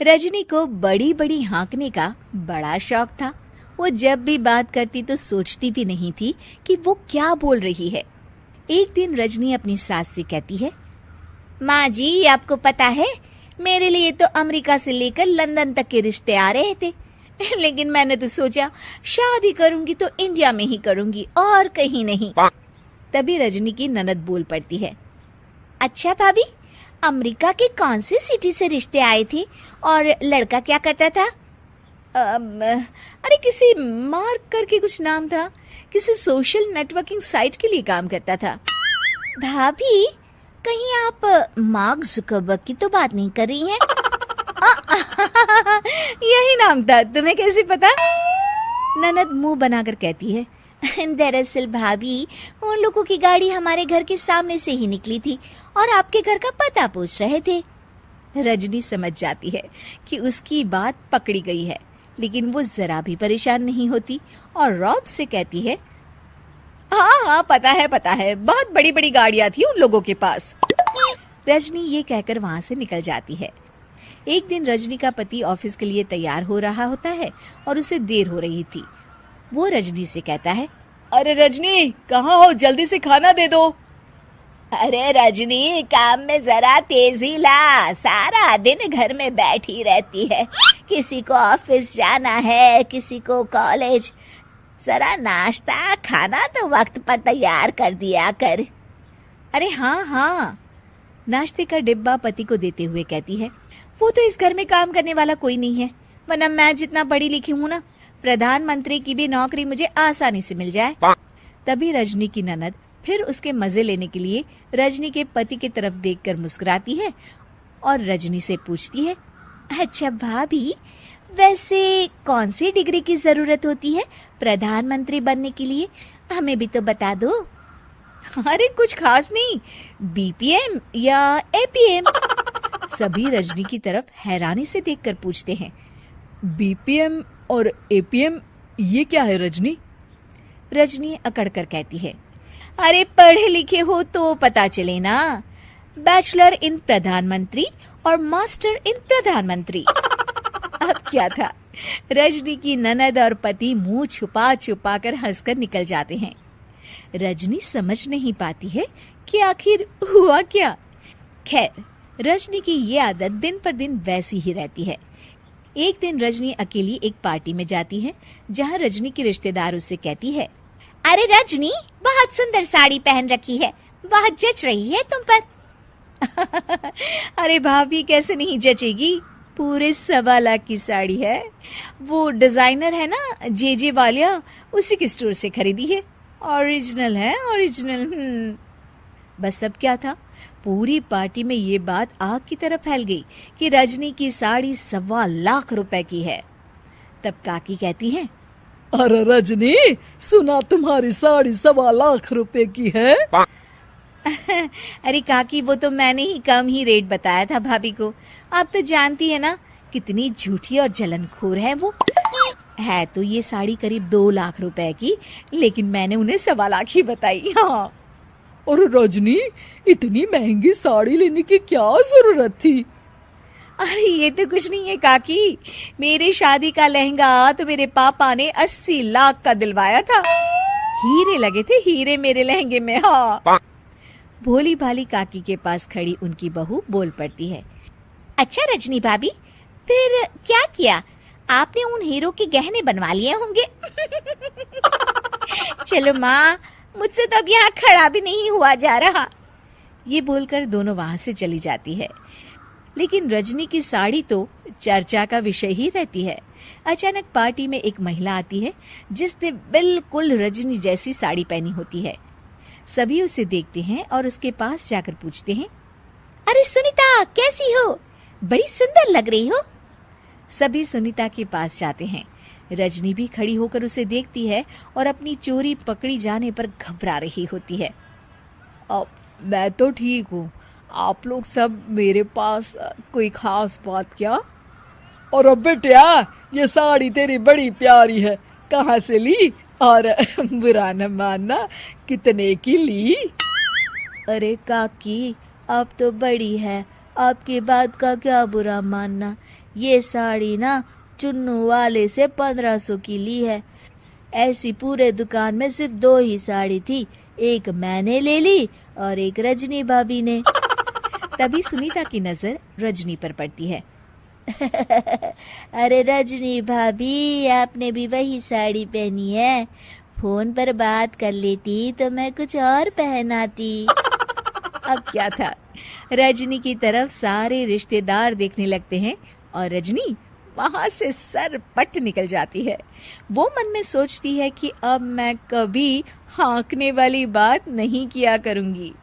रजनी को बड़ी बड़ी हाँकने का बड़ा शौक था। वो जब भी बात करती तो सोचती भी नहीं थी कि वो क्या बोल रही है। एक दिन रजनी अपनी सास से कहती है, माँ जी, आपको पता है मेरे लिए तो अमेरिका से लेकर लंदन तक के रिश्ते आ रहे थे, लेकिन मैंने तो सोचा शादी करूंगी तो इंडिया में ही करूंगी और कहीं नहीं। तभी रजनी की ननद बोल पड़ती है, अच्छा भाभी, अमेरिका के कौन से सिटी से रिश्ते आए थे और लड़का क्या करता था? अरे किसी मार्क करके कुछ नाम था, किसी सोशल नेटवर्किंग साइट के लिए काम करता था। भाभी, कहीं आप मार्क जुकरबर्ग की तो बात नहीं कर रही हैं? यही नाम था, तुम्हें कैसे पता? ननद मुंह बनाकर कहती है, दरअसल भाभी, उन लोगों की गाड़ी हमारे घर के सामने से ही निकली थी और आपके घर का पता पूछ रहे थे। रजनी समझ जाती है कि उसकी बात पकड़ी गई है, लेकिन वो जरा भी परेशान नहीं होती और रॉब से कहती है, हाँ, पता है, बहुत बड़ी बड़ी गाड़ियां थी उन लोगों के पास। रजनी ये कहकर वहां से निकल जाती है। एक दिन रजनी का पति ऑफिस के लिए तैयार हो रहा होता है और उसे देर हो रही थी। वो रजनी से कहता है, अरे रजनी, कहाँ हो? जल्दी से खाना दे दो। अरे रजनी, काम में जरा तेजी ला, सारा दिन घर में बैठी रहती है, किसी को ऑफिस जाना है, किसी को कॉलेज, जरा नाश्ता खाना तो वक्त पर तैयार कर दिया कर। अरे हाँ, नाश्ते का डिब्बा पति को देते हुए कहती है, वो तो इस घर में काम करने वाला कोई नहीं है, वरना मैं जितना पढ़ी लिखी हूँ ना, प्रधानमंत्री की भी नौकरी मुझे आसानी से मिल जाए। तभी रजनी की ननद फिर उसके मजे लेने के लिए रजनी के पति की तरफ देखकर मुस्कुराती है और रजनी से पूछती है, अच्छा भाभी, वैसे कौन सी डिग्री की जरूरत होती है प्रधानमंत्री बनने के लिए? हमें भी तो बता दो। अरे कुछ खास नहीं, बीपीएम या एपीएम। सभी रजनी की तरफ हैरानी से देखकर पूछते हैं, बीपीएम और एपीएम ये क्या है रजनी? रजनी अकड़कर कहती है, अरे पढ़े लिखे हो तो पता चले ना, बैचलर इन प्रधानमंत्री और मास्टर इन प्रधानमंत्री। अब क्या था, रजनी की ननद और पति मुंह छुपा छुपा कर हंसकर निकल जाते हैं। रजनी समझ नहीं पाती है कि आखिर हुआ क्या। खैर, रजनी की ये आदत दिन पर दिन वैसी ही रहती है। एक दिन रजनी अकेली एक पार्टी में जाती है, जहाँ रजनी की रिश्तेदार उससे कहती है, अरे रजनी, बहुत सुंदर साड़ी पहन रखी है, बहुत जच रही है तुम पर। अरे भाभी, कैसे नहीं जचेगी, पूरे 1.25 लाख की साड़ी है, वो डिजाइनर है ना जे वालिया, उसी के स्टोर से खरीदी है, ओरिजिनल है, ओरिजिनल। बस अब क्या था, पूरी पार्टी में ये बात आग की तरह फैल गई कि रजनी की साड़ी 1.25 लाख रुपए की है। तब काकी कहती है, अरे रजनी, सुना तुम्हारी साड़ी 1.25 लाख रुपए की है। अरे काकी, वो तो मैंने ही कम ही रेट बताया था भाभी को, आप तो जानती है ना कितनी झूठी और जलनखोर है वो। है तो ये साड़ी करीब 2 लाख रुपए की, लेकिन मैंने उन्हें 1.25 लाख ही बताई। हाँ। और रजनी, इतनी महंगी साड़ी लेने की क्या जरूरत थी? अरे ये तो कुछ नहीं है काकी, मेरी शादी का लहंगा तो मेरे पापा ने 80 लाख का दिलवाया था, हीरे लगे थे, हीरे मेरे लहंगे में। हाँ। भोली भाली काकी के पास खड़ी उनकी बहू बोल पड़ती है, अच्छा रजनी भाभी, फिर क्या किया आपने? उन हीरो के गहने बनवा लिए होंगे। चलो माँ, मुझसे तो अब यहाँ खड़ा भी नहीं हुआ जा रहा। ये बोलकर दोनों वहां से चली जाती है। लेकिन रजनी की साड़ी तो चर्चा का विषय ही रहती है। अचानक पार्टी में एक महिला आती है जिसने बिल्कुल रजनी जैसी साड़ी पहनी होती है। सभी उसे देखते हैं और उसके पास जाकर पूछते हैं, अरे सुनीता, कैसी हो? बड़ी सुंदर लग रही हो। सभी सुनीता के पास जाते हैं। रजनी भी खड़ी होकर उसे देखती है और अपनी चोरी पकड़ी जाने पर घबरा रही होती है। मैं तो ठीक हूँ, आप लोग सब मेरे पास कोई खास बात क्या? और अब बेटिया, ये साड़ी तेरी बड़ी प्यारी है, कहाँ से ली? और बुरा न मानना, कितने की ली? अरे काकी, आप तो बड़ी है, आपकी बात का क्या बुरा मानना, ये साड़ी ना चुन्नू वाले से 1500 की ली है। ऐसी पूरे दुकान में सिर्फ 2 ही साड़ी थी, एक मैंने ले ली और एक रजनी भाभी ने। तभी सुनीता की नजर रजनी पर पड़ती है। अरे रजनी भाभी, आपने भी वही साड़ी पहनी है। फोन पर बात कर लेती तो मैं कुछ और पहनाती। अब क्या था, रजनी की तरफ सारे रिश्तेदार देखने लगते हैं और रजनी वहां से सर पट निकल जाती है। वो मन में सोचती है कि अब मैं कभी हाँकने वाली बात नहीं किया करूंगी।